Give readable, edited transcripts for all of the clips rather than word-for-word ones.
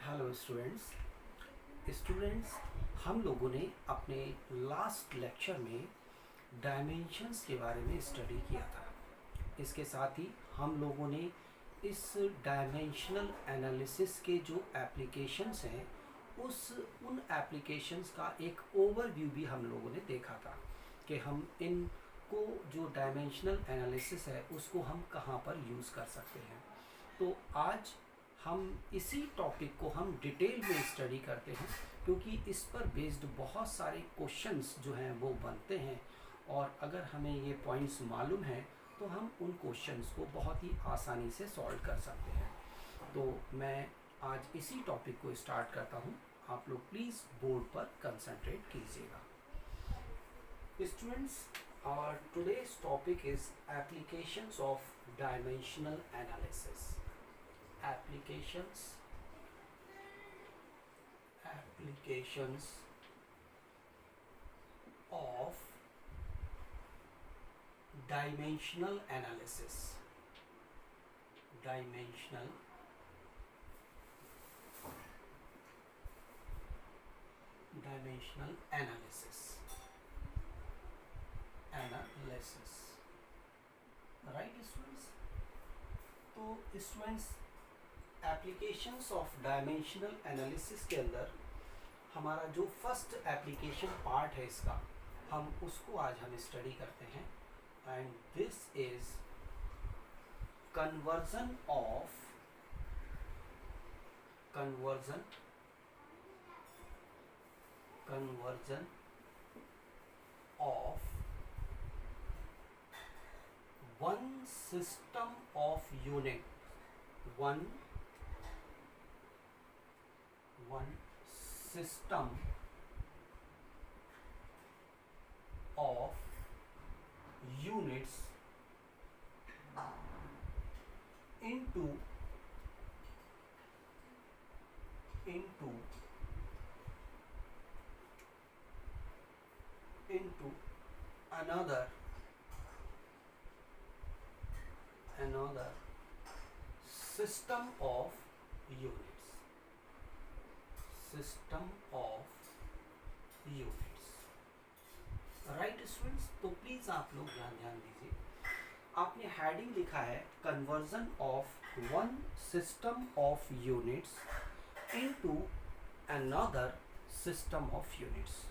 Hello students, हम लोगों ने अपने लास्ट लेक्चर में डायमेंशंस के बारे में स्टडी किया था। इसके साथ ही हम लोगों ने इस डायमेंशनल एनालिसिस के जो एप्लीकेशंस हैं उन एप्लीकेशंस का एक ओवरव्यू भी हम लोगों ने देखा था कि हम इनको जो डायमेंशनल एनालिसिस है उसको हम कहाँ पर यूज़ कर सकते हैं। तो आज हम इसी टॉपिक को हम डिटेल में स्टडी करते हैं, क्योंकि इस पर बेस्ड बहुत सारे क्वेश्चंस जो हैं वो बनते हैं, और अगर हमें ये पॉइंट्स मालूम हैं तो हम उन क्वेश्चंस को बहुत ही आसानी से सॉल्व कर सकते हैं। तो मैं आज इसी टॉपिक को स्टार्ट करता हूँ। आप लोग प्लीज़ बोर्ड पर कंसंट्रेट कीजिएगा। Students, our today's topic is applications of dimensional analysis. applications of dimensional analysis. dimensional analysis. Right students? तो students, applications of dimensional analysis के अंदर हमारा जो फर्स्ट एप्लीकेशन पार्ट है इसका, हम उसको आज हम स्टडी करते हैं। And this is conversion of one system of unit one system of units into another system of units. Right students? तो प्लीज आप लोग ध्यान दीजिए। आपने हेडिंग लिखा है conversion of one system of units into another system of units.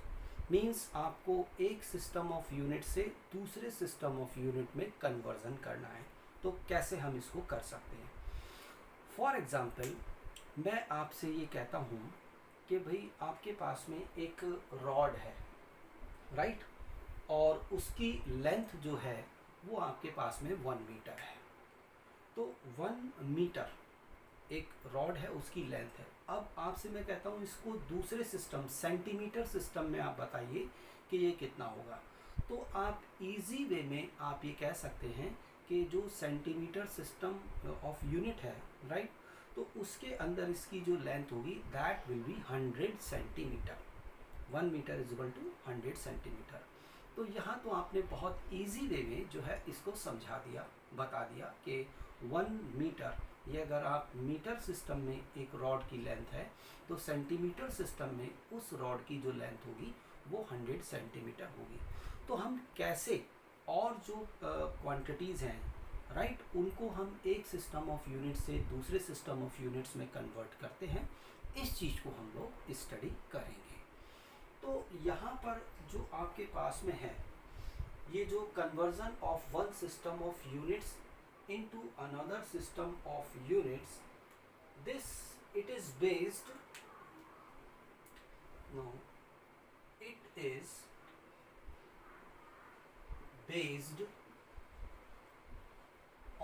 Means आपको एक सिस्टम ऑफ यूनिट से दूसरे सिस्टम ऑफ यूनिट में कन्वर्जन करना है। तो कैसे हम इसको कर सकते हैं? फॉर एग्जाम्पल, मैं आपसे ये कहता हूँ कि भाई आपके पास में एक रॉड है, राइट, और उसकी लेंथ जो है वो आपके पास में 1 मीटर है। तो 1 मीटर एक रॉड है, उसकी लेंथ है। अब आपसे मैं कहता हूँ इसको दूसरे सिस्टम सेंटीमीटर सिस्टम में आप बताइए कि ये कितना होगा। तो आप इजी वे में आप ये कह सकते हैं कि जो सेंटीमीटर सिस्टम ऑफ यूनिट है, राइट, तो उसके अंदर इसकी जो लेंथ होगी that will be 100 centimetre. 1 metre is equal to 100 centimetre. तो यहाँ तो आपने बहुत इजी वे में जो है इसको समझा दिया, बता दिया कि 1 मीटर, ये अगर आप मीटर सिस्टम में एक रॉड की लेंथ है तो सेंटीमीटर सिस्टम में उस रॉड की जो लेंथ होगी वो 100 सेंटीमीटर होगी। तो हम कैसे और जो क्वांटिटीज़ हैं, राइट, उनको हम एक सिस्टम ऑफ यूनिट से दूसरे सिस्टम ऑफ यूनिट्स में कन्वर्ट करते हैं, इस चीज़ को हम लोग स्टडी करेंगे। तो यहाँ पर जो आपके पास में है ये जो conversion of one system of units into another system of units, this it is based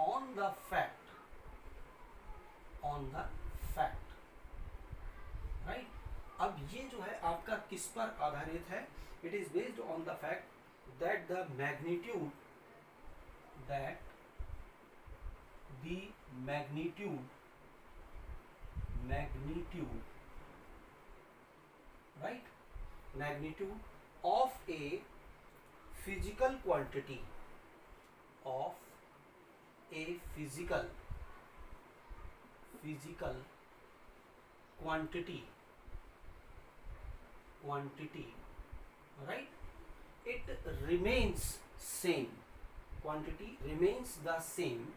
on the fact right। अब ये जो है आपका किस पर आधारित है? It is based on the fact that the magnitude right, magnitude of a physical quantity physical quantity, right, it remains same, quantity remains the same,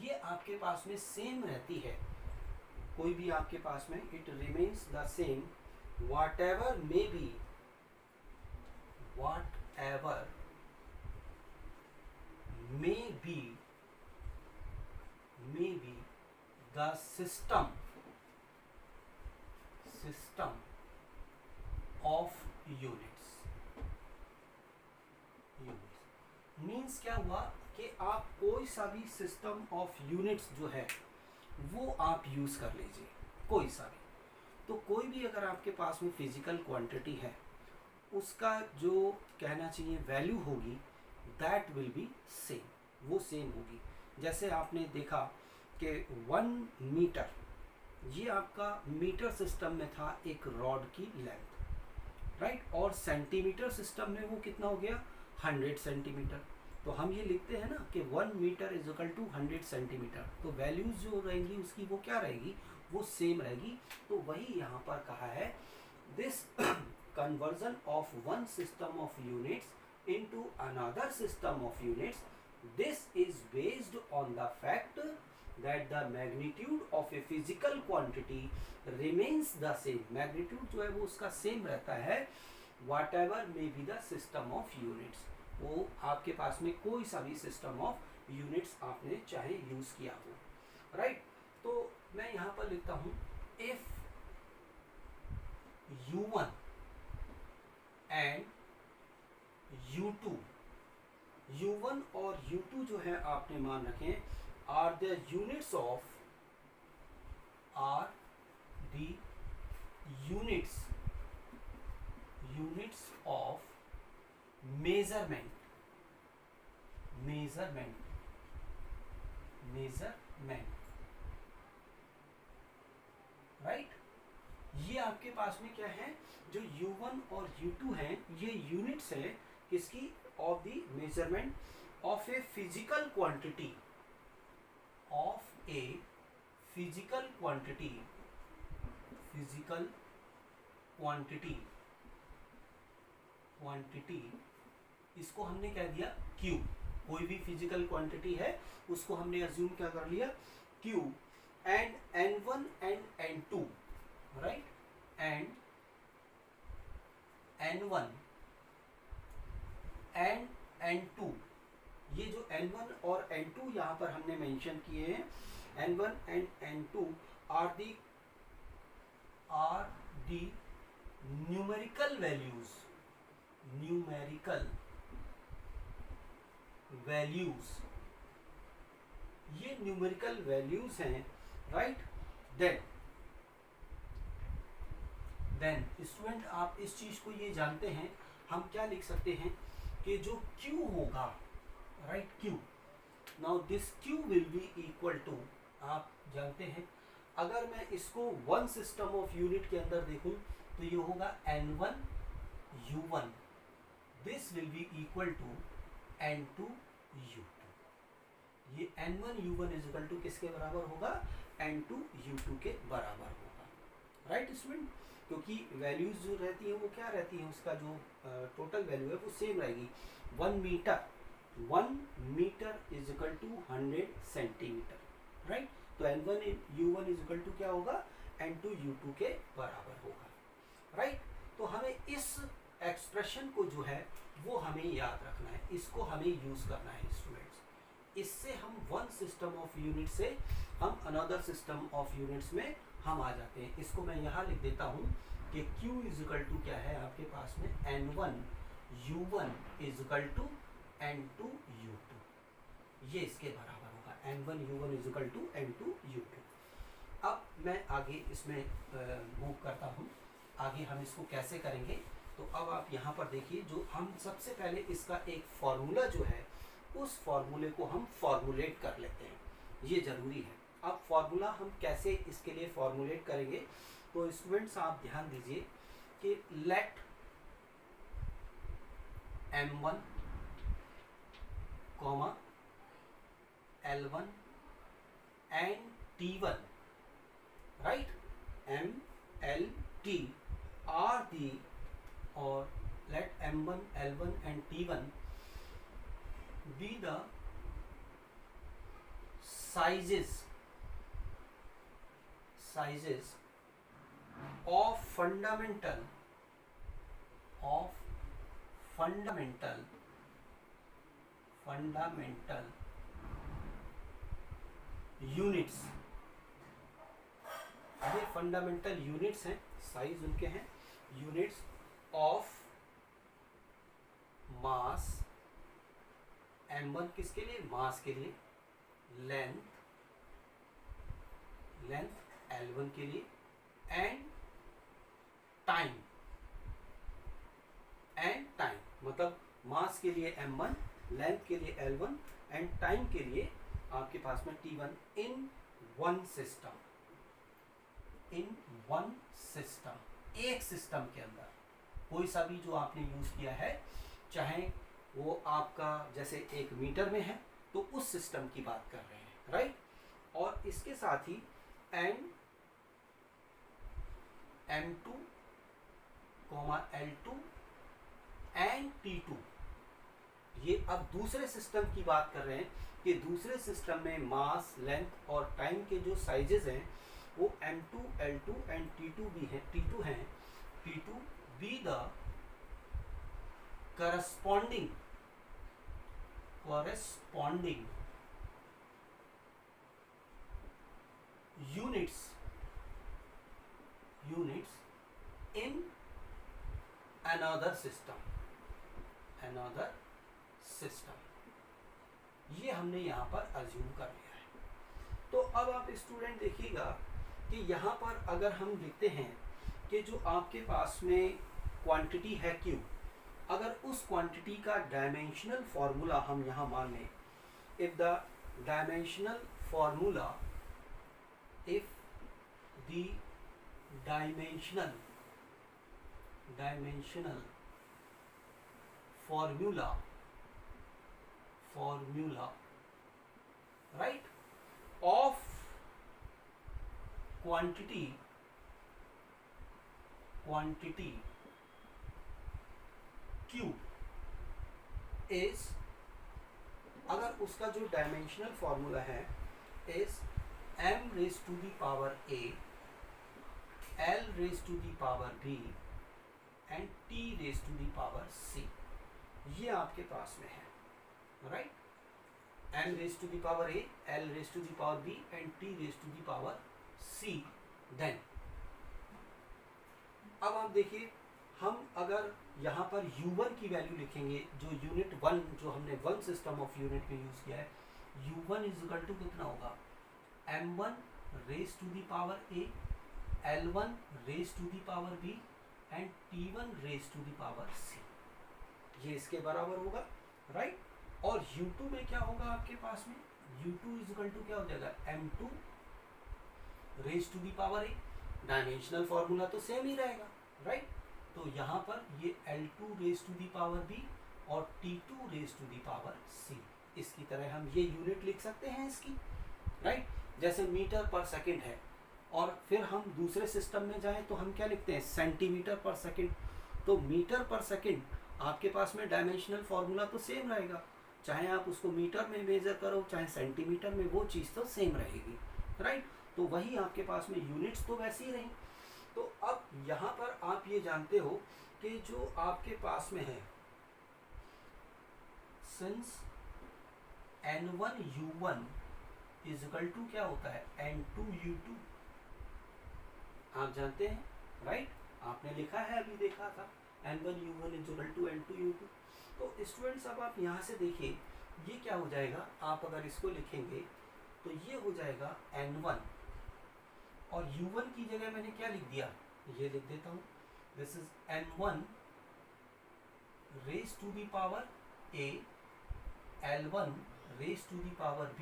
ये आपके पास में सेम रहती है, कोई भी आपके पास में it remains the same whatever may be the system of units means क्या हुआ कि आप कोई सा भी सिस्टम ऑफ यूनिट्स जो है वो आप यूज कर लीजिए, कोई सा भी। तो कोई भी अगर आपके पास में फिजिकल क्वांटिटी है, उसका जो कहना चाहिए वैल्यू होगी दैट विल बी सेम, वो सेम होगी। जैसे आपने देखा कि 1 मीटर, ये आपका मीटर सिस्टम में था एक रॉड की लेंथ, राइट, और सेंटीमीटर सिस्टम में वो कितना हो गया 100 सेंटीमीटर। तो हम ये लिखते हैं ना कि 1 metre is equal to 100 centimetre, तो वैल्यूज जो रहेंगी उसकी वो क्या रहेगी, वो सेम रहेगी। तो वही यहाँ पर कहा है, this conversion of one system of units into another system of units, this is based on the fact that the magnitude of a physical quantity remains the same, magnitude जो है वो उसका सेम रहता है whatever may be the system of units, वो आपके पास में कोई सा भी system of units आपने चाहे यूज किया हो, राइट। तो मैं यहाँ पर लिखता हूँ if u1 and u2, u1 और u2 जो है आपने मान रखें are the units of measurement, right. ये आपके पास में क्या है, जो u1 और u2 हैं ये यूनिट्स है किसकी, of the measurement of a physical quantity, इसको हमने क्या दिया Q, कोई भी फिजिकल क्वांटिटी है उसको हमने अज्यूम क्या कर लिया Q, and N1 and N2, right, and N1 and N2, ये जो N1 और N2 यहाँ पर हमने मेंशन किए हैं, N1 and N2 are the numerical values, ये न्यूमेरिकल वैल्यूज हैं, राइट। देन स्टूडेंट आप इस चीज को ये जानते हैं, हम क्या लिख सकते हैं कि जो Q होगा, right, Q, now this Q will be equal to, आप जानते हैं अगर मैं इसको वन सिस्टम ऑफ यूनिट के अंदर देखूं तो ये होगा N1 U1, this will be equal to N2 U2, ये N1 U1 is equal to किसके बराबर होगा, N2 U2 के बराबर होगा, राइट स्टूडेंट, क्योंकि वैल्यूज जो रहती हैं वो क्या रहती हैं, उसका जो टोटल वैल्यू है वो सेम रहेगी। 1 metre is equal to 100 centimetre, right. तो N1 U1 is equal to क्या होगा, N2 U2 के बराबर होगा, राइट। तो हमें इस एक्सप्रेशन को जो है वो हमें याद रखना है, इसको हमें यूज करना है स्टूडेंट्स। इससे हम वन सिस्टम ऑफ यूनिट से हम अनदर सिस्टम ऑफ यूनिट्स में हम आ जाते हैं। इसको मैं यहाँ लिख देता हूँ कि Q इज इक्वल टू क्या है आपके पास में, N1 U1 is equal to N2 U2, ये इसके बराबर होगा, N1 U1 is equal to N2 U2। अब मैं आगे इसमें मूव करता हूँ, आगे हम इसको कैसे करेंगे। तो अब आप यहाँ पर देखिए, जो हम सबसे पहले इसका एक फॉर्मूला जो है उस फॉर्मूले को हम फॉर्मुलेट कर लेते हैं, ये ज़रूरी है। अब फॉर्मूला हम कैसे इसके लिए फॉर्मुलेट करेंगे, तो स्टूडेंट्स आप ध्यान दीजिए कि late M1 comma L1 and T1, right? M, L, T are the, or let M1, L1 and T1 be the sizes of fundamental units. ये फंडामेंटल यूनिट्स हैं, साइज उनके हैं, यूनिट्स ऑफ मास, m1 किसके लिए, मास के लिए, length L1 के लिए, एंड टाइम मतलब मास के लिए m1, लेंथ के लिए L1 एंड टाइम के लिए आपके पास में T1 इन वन सिस्टम, एक सिस्टम के अंदर कोई सा भी जो आपने यूज किया है, चाहे वो आपका जैसे एक मीटर में है तो उस सिस्टम की बात कर रहे हैं, राइट। और इसके साथ ही M2, L2 एंड T2, ये अब दूसरे सिस्टम की बात कर रहे हैं कि दूसरे सिस्टम में मास, लेंथ और टाइम के जो साइजेस हैं वो M2, L2 एंड T2 भी हैं, T2 be the corresponding units in another system। ये हमने यहाँ पर अज्यूम कर लिया है। तो अब आप स्टूडेंट देखिएगा कि यहाँ पर अगर हम लिखते हैं कि जो आपके पास में क्वांटिटी है Q, अगर उस क्वांटिटी का डायमेंशनल फॉर्मूला हम यहाँ मान लें, if the dimensional formula right of quantity Q is, अगर उसका जो डायमेंशनल फॉर्मूला है is m raised to the power a, l raised to the power b and t raised to the power c, ये आपके पास में है, right. m raised to the power a, l raised to the power b and t raised to the power c। Then अब आप देखिए, हम अगर यहाँ पर u1 की वैल्यू लिखेंगे, जो यूनिट 1 जो हमने वन सिस्टम ऑफ यूनिट में यूज किया है, u1 इज इक्वल टू कितना होगा, m1 raise to the power a, l1 raise to the power b and t1 raise to the power c, ये इसके बराबर होगा, राइट। और u2 में क्या होगा आपके पास में, u2 इज इक्वल टू क्या हो जाएगा, m2 raise to the power a, dimensional formula तो सेम ही रहेगा, राइट। तो यहाँ पर ये L2 raise to the power b और T2 raise to the power c, इसकी तरह हम ये यूनिट लिख सकते हैं इसकी, राइट। जैसे मीटर पर सेकंड है और फिर हम दूसरे सिस्टम में जाएं तो हम क्या लिखते हैं, सेंटीमीटर पर सेकंड। तो मीटर पर सेकंड आपके पास में डायमेंशनल फॉर्मूला तो सेम रहेगा, चाहे आप उसको मीटर में मेजर करो चाहे सेंटीमीटर में, वो चीज़ तो सेम रहेगी, राइट। तो वही आपके पास में यूनिट्स तो वैसी ही रही। तो अब यहाँ पर आप ये जानते हो कि जो आपके पास में है, since n1 u1 is equal to क्या होता है, n2 u2, आप जानते हैं, राइट, आपने लिखा है, अभी देखा था, n1 u1 is equal to n2 u2। तो स्टूडेंट्स अब आप यहाँ से देखिए, ये क्या हो जाएगा, आप अगर इसको लिखेंगे तो ये हो जाएगा n1 और u1 की जगह मैंने क्या लिख दिया, ये लिख देता हूँ, this is n1 raise to the power a, l1 raise to the power b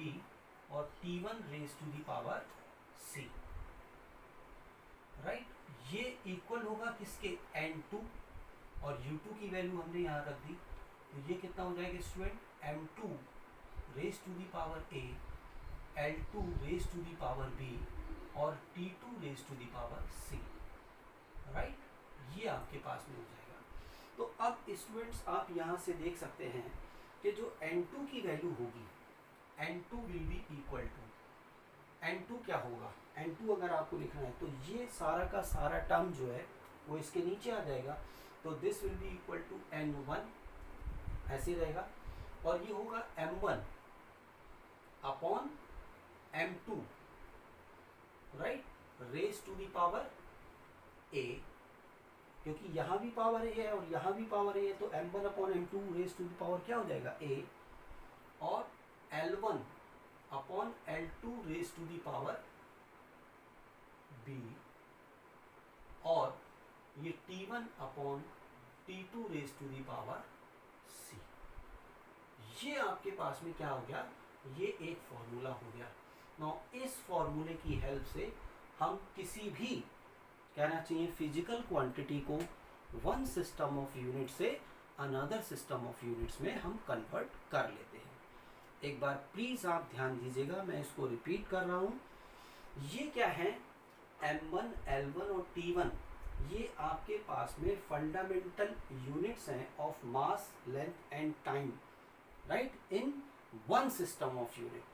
और t1 raise to the power c, right. ये इक्वल होगा किसके, n2 और u2 की वैल्यू हमने यहाँ रख दी तो ये कितना हो जाएगा student, m2 raise to the power a, l2 raise to the power b और t2 raise to the power c, right. ये आपके पास में हो जाएगा। तो अब स्टूडेंट्स आप यहाँ से देख सकते हैं कि जो n2 की वैल्यू होगी, n2 will be equal to, n2 क्या होगा, n2 अगर आपको लिखना है तो ये सारा का सारा टर्म जो है वो इसके नीचे आ जाएगा, तो this will be equal to n1 ऐसे रहेगा, और ये होगा m1 upon m2, right, raise to the power a, क्योंकि यहाँ भी पावर a है और यहाँ भी पावर a है, तो m1 upon m2 raise to the power क्या हो जाएगा a, और l1 upon l2 raise to the power b, और ये t1 upon t2 raise to the power c। ये आपके पास में क्या हो गया, ये एक फॉर्मूला हो गया। नाउ इस फॉर्मूले की हेल्प से हम किसी भी, कहना चाहिए, फिजिकल क्वांटिटी को वन सिस्टम ऑफ यूनिट से अनदर सिस्टम ऑफ यूनिट्स में हम कन्वर्ट कर लेते हैं। एक बार प्लीज आप ध्यान दीजिएगा, मैं इसको रिपीट कर रहा हूँ। ये क्या है, m1, l1 और t1, ये आपके पास में फंडामेंटल यूनिट्स हैं of mass, length and time, right, in one system of unit,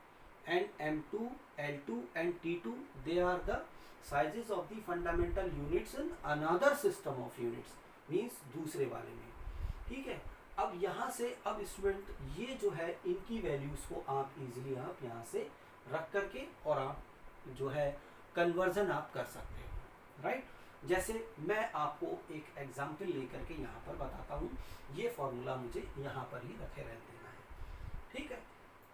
and m2, l2 and t2 they are the sizes of the fundamental units in another system of units, means दूसरे वाले में, ठीक है। अब यहाँ से, अब स्टूडेंट ये जो है इनकी वैल्यूज को आप इजीली आप यहाँ से रख करके और आप जो है कन्वर्जन आप कर सकते हो, राइट। जैसे मैं आपको एक एग्जाम्पल लेकर के यहाँ पर बताता हूँ, ये फॉर्मूला मुझे यहाँ पर ही रखे रहने देना है, ठीक है।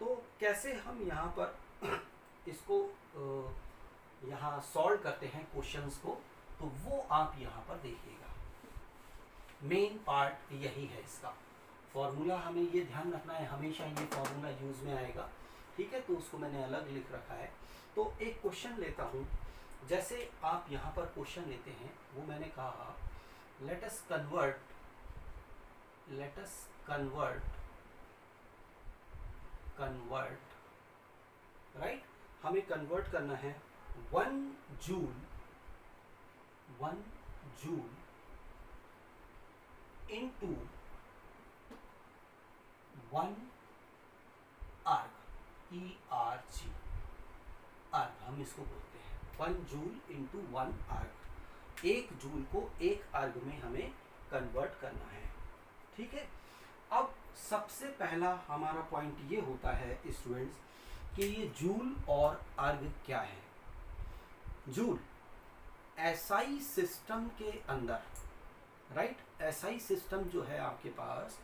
तो कैसे हम यहाँ पर इसको यहाँ सॉल्व करते हैं क्वेश्चंस को, तो वो आप यहाँ पर देखिएगा। मेन पार्ट यही है इसका, फॉर्मूला हमें ये ध्यान रखना है, हमेशा ये फॉर्मूला यूज में आएगा, ठीक है। तो उसको मैंने अलग लिख रखा है। तो एक क्वेश्चन लेता हूँ, जैसे आप यहाँ पर क्वेश्चन लेते हैं, वो मैंने कहा लेट अस कन्वर्ट, राइट, हमें कन्वर्ट करना है 1 जूल इनटू 1 अर्ग, ERG, अर्ग हम इसको बोलते हैं, 1 जूल इंटू 1 अर्ग, 1 जूल को 1 अर्ग में हमें कन्वर्ट करना है, ठीक है। अब सबसे पहला हमारा पॉइंट ये होता है स्टूडेंट्स कि ये जूल और अर्ग क्या है। जूल एसआई सिस्टम के अंदर, राइट, एसआई सिस्टम जो है आपके पास,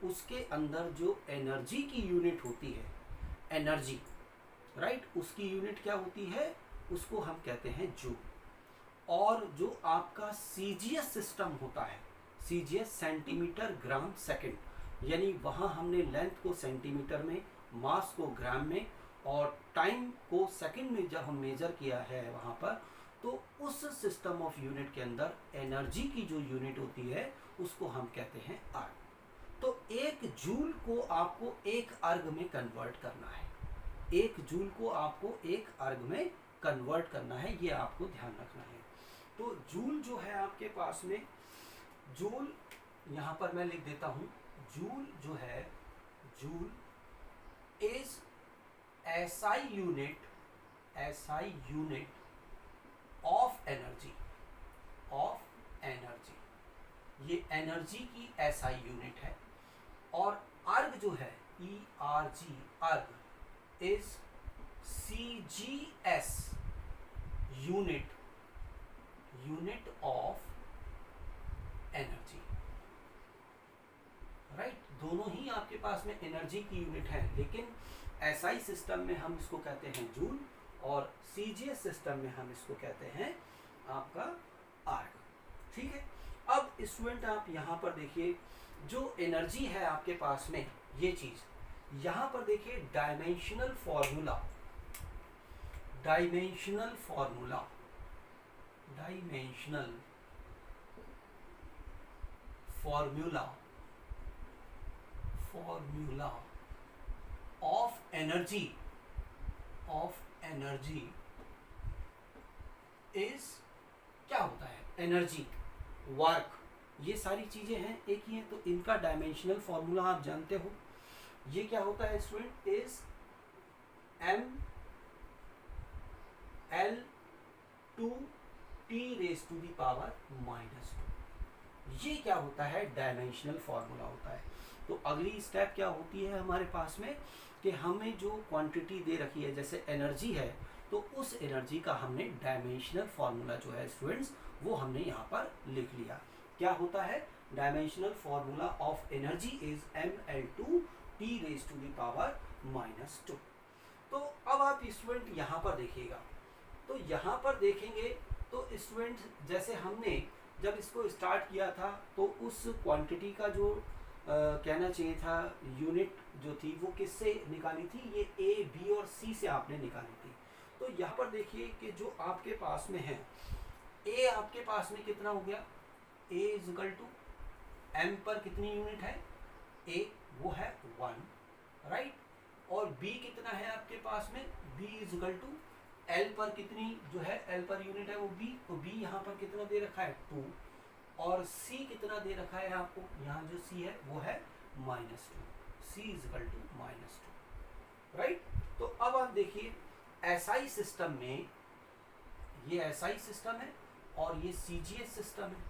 उसके अंदर जो एनर्जी की यूनिट होती है, एनर्जी, राइट, उसकी यूनिट क्या होती है, उसको हम कहते हैं जूल। और जो आपका सीजीएस सिस्टम होता है, सीजीएस सेंटीमीटर ग्राम सेकंड, यानी वहाँ हमने लेंथ को सेंटीमीटर में, मास को ग्राम में और टाइम को सेकंड में जब हम मेजर किया है वहाँ पर, तो उस सिस्टम ऑफ यूनिट के अंदर एनर्जी की जो यूनिट होती है उसको हम कहते हैं अर्ग। तो 1 जूल को आपको 1 अर्ग में कन्वर्ट करना है, 1 जूल को आपको 1 अर्ग में कन्वर्ट करना है, ये आपको ध्यान रखना है। तो जूल जो है आपके पास में, जूल यहाँ पर मैं लिख देता हूँ, जूल जो है, joule is SI unit of energy, ये एनर्जी की SI यूनिट है। और अर्ग जो है, ERG, अर्ग is CGS unit of energy, right. दोनों ही आपके पास में एनर्जी की यूनिट है, लेकिन SI सिस्टम में हम इसको कहते हैं जूल और CGS सिस्टम में हम इसको कहते हैं आपका अर्ग, ठीक है। अब स्टूडेंट आप यहाँ पर देखिए, जो एनर्जी है आपके पास में, ये चीज यहाँ पर देखिए, dimensional formula formula of energy is, क्या होता है, एनर्जी, वर्क, ये सारी चीजें हैं एक ही हैं, तो इनका डायमेंशनल फॉर्मूला आप जानते हो। ये क्या होता है स्टूडेंट, इज mL/2T⁻²। ये क्या होता है, डायमेंशनल फॉर्मूला होता है। तो अगली स्टेप क्या होती है हमारे पास में, कि हमें जो क्वांटिटी दे रखी है, जैसे एनर्जी है, तो उस एनर्जी का हमने डायमेंशनल फॉर्मूला जो है स्टूडेंट्स, वो हमने यहाँ पर लिख लिया। क्या होता है, dimensional formula of energy is mL/2T⁻²। तो अब आप स्टूडेंट यहाँ पर देखिएगा, तो यहाँ पर देखेंगे तो स्टूडेंट जैसे हमने जब इसको स्टार्ट किया था, तो उस क्वांटिटी का जो कहना चाहिए था यूनिट जो थी, वो किससे निकाली थी, ये ए, बी और सी से आपने निकाली थी। तो यहाँ पर देखिए कि जो आपके पास में है, ए आपके पास में कितना हो गया, ए इक्वल टू एम पर कितनी यूनिट है, ए वो है 1, राइट। और बी कितना है आपके पास में, बी इक्वल टू एल पर कितनी जो है, एल पर यूनिट है वो बी, तो बी यहाँ पर कितना दे रखा है 2, और सी कितना दे रखा है आपको, यहाँ जो सी है वो है -2, सी इक्वल टू -2, राइट। तो अब आप देखिए एसआई सिस्टम में, ये एसआई सिस्टम है और ये सीजीएस सिस्टम है।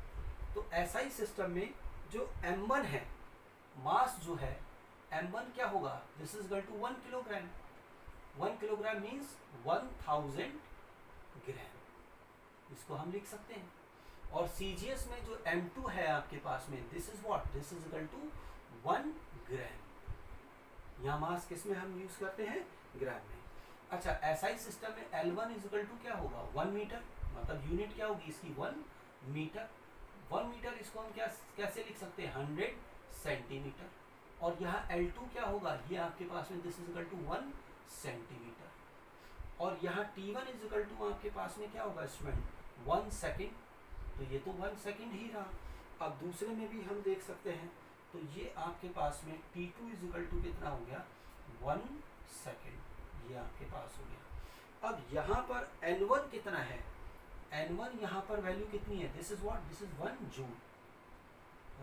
तो एसआई सिस्टम में जो m1 है, मास जो है m1 क्या होगा, this is equal to 1 kilogram. 1 kilogram means 1000 gram, इसको हम लिख सकते हैं। और सीजीएस में जो m2 है आपके पास में, this is what, this is equal to 1 gram. यहाँ मास किस में हम यूज करते हैं, ग्राम में। अच्छा, एसआई सिस्टम में L1 इज इक्वल टू क्या होगा, 1 मीटर, मतलब यूनिट क्या होगी इसकी, 1 मीटर। 1 मीटर इसको हम कैसे लिख सकते हैं, 100 सेंटीमीटर। और यहाँ L2 क्या होगा, ये आपके पास में this is equal to 1 centimetre. और यहाँ T1 इज इक्वल टू आपके पास में क्या होगा स्टूडेंट, 1 सेकेंड। तो ये तो 1 सेकेंड ही रहा। अब दूसरे में भी हम देख सकते हैं, तो ये आपके पास में T2 इज इक्वल टू कितना हो गया, 1 सेकेंड, ये आपके पास हो गया। अब यहाँ पर N1 कितना है, N1 यहाँ पर वैल्यू कितनी है, this is what, this is 1 joule,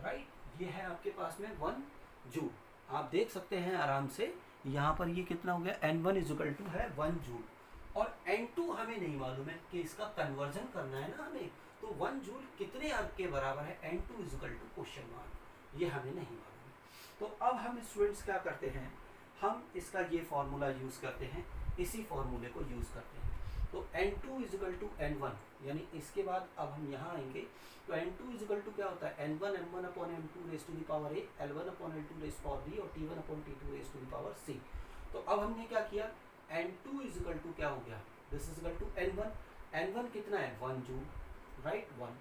right. ये है आपके पास में 1 जूल। आप देख सकते हैं आराम से, यहाँ पर ये कितना हो गया, N1 इज इक्वल टू है 1 जूल। और N2 हमें नहीं मालूम है कि इसका कन्वर्जन करना है ना हमें, तो 1 जूल कितने अंक के बराबर है, N2 is equal to question mark, ये हमें नहीं मालूम है। तो अब हम स्टूडेंट्स क्या करते हैं, हम इसका ये फॉर्मूला यूज़ करते हैं, इसी फॉर्मूले को यूज़ करते हैं। तो N2 is equal to N1, यानी इसके बाद अब हम यहाँ आएंगे, तो N2 इज इक्वल टू क्या होता है, N1 m1 upon m2 raise to the power a, L1 upon L2 raise power b, और T1 upon T2 raise to the power c। तो अब हमने क्या किया, N2 इज इक्वल टू क्या हो गया, this is equal to N1, N1 कितना है 1 जूल, राइट 1।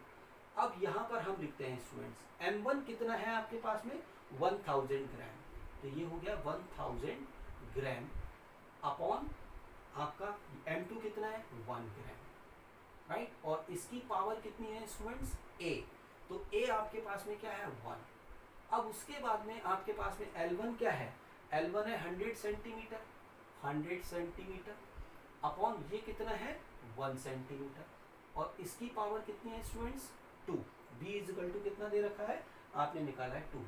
अब यहाँ पर हम लिखते हैं स्टूडेंट्स, M1 कितना है आपके पास में 1000 ग्राम, तो ये हो गया 1000 ग्राम अपॉन आपका M2 कितना है 1 ग्राम, राइट। और इसकी पावर कितनी है स्टूडेंट्स, A, तो A आपके पास में क्या है 1। अब उसके बाद में आपके पास में L1 क्या है, L1 है 100 सेंटीमीटर, 100 सेंटीमीटर अपॉन ये कितना है 1 सेंटीमीटर, और इसकी पावर कितनी है students 2। B is equal to कितना दे रखा है, आपने निकाला है 2।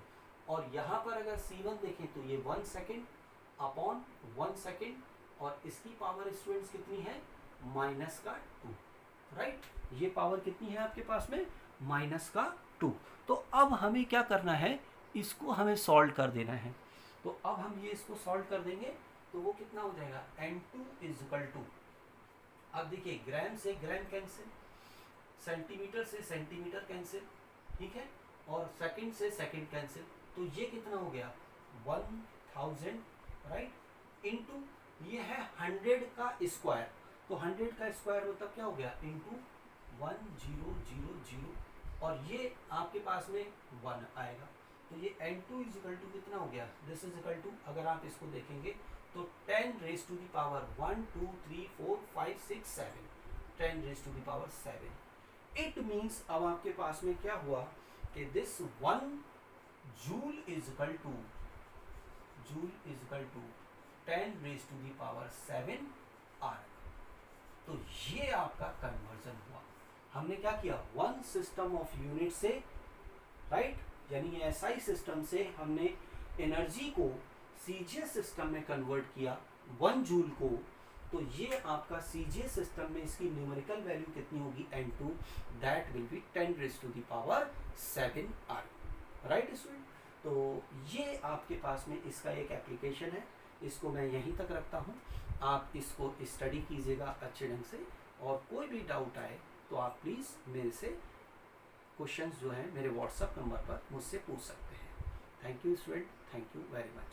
और यहाँ पर अगर C1 देखें तो ये 1 सेकेंड अपॉन 1 सेकेंड, और इसकी पावर स्टूडेंट्स कितनी है -2, राइट। ये पावर कितनी है आपके पास में -2। तो अब हमें क्या करना है, इसको हमें सॉल्व कर देना है। तो अब हम ये इसको सॉल्व कर देंगे, तो वो कितना हो जाएगा, N2 इज इक्वल टू, अब देखिए ग्राम से ग्राम कैंसिल, सेंटीमीटर से सेंटीमीटर कैंसिल, ठीक है, और सेकंड से सेकंड कैंसिल, तो ये कितना हो गया 1000, राइट, इनटू ये है 100 का स्क्वायर, तो 100 का स्क्वायर मतलब क्या हो गया इनटू 1000, और ये आपके पास में 1 आएगा। तो ये N2 इज इक्वल टू कितना हो गया, दिस इज इक्वल टू, अगर आप इसको देखेंगे तो 10 raise to the power 1 2 3 4 5 6 7, 10 raise to the power 7। It means अब आपके पास में क्या हुआ कि this 1 joule is equal to joule is equal to 10⁻⁷ erg. तो ये आपका कन्वर्जन हुआ। हमने क्या किया, वन सिस्टम ऑफ यूनिट से, राइट, यानी एसआई सिस्टम से हमने एनर्जी को सीजीएस सिस्टम में कन्वर्ट किया 1 जूल को। तो ये आपका सीजीएस सिस्टम में इसकी न्यूमेरिकल वैल्यू कितनी होगी, N2, that will B 10⁻⁷ arc, right student. तो ये आपके पास में इसका एक एप्लीकेशन है, इसको मैं यहीं तक रखता हूँ। आप इसको स्टडी कीजिएगा अच्छे ढंग से, और कोई भी डाउट आए तो आप प्लीज़ मेरे से क्वेश्चंस जो हैं मेरे व्हाट्सएप नंबर पर मुझसे पूछ सकते हैं। Thank you student, thank you very much.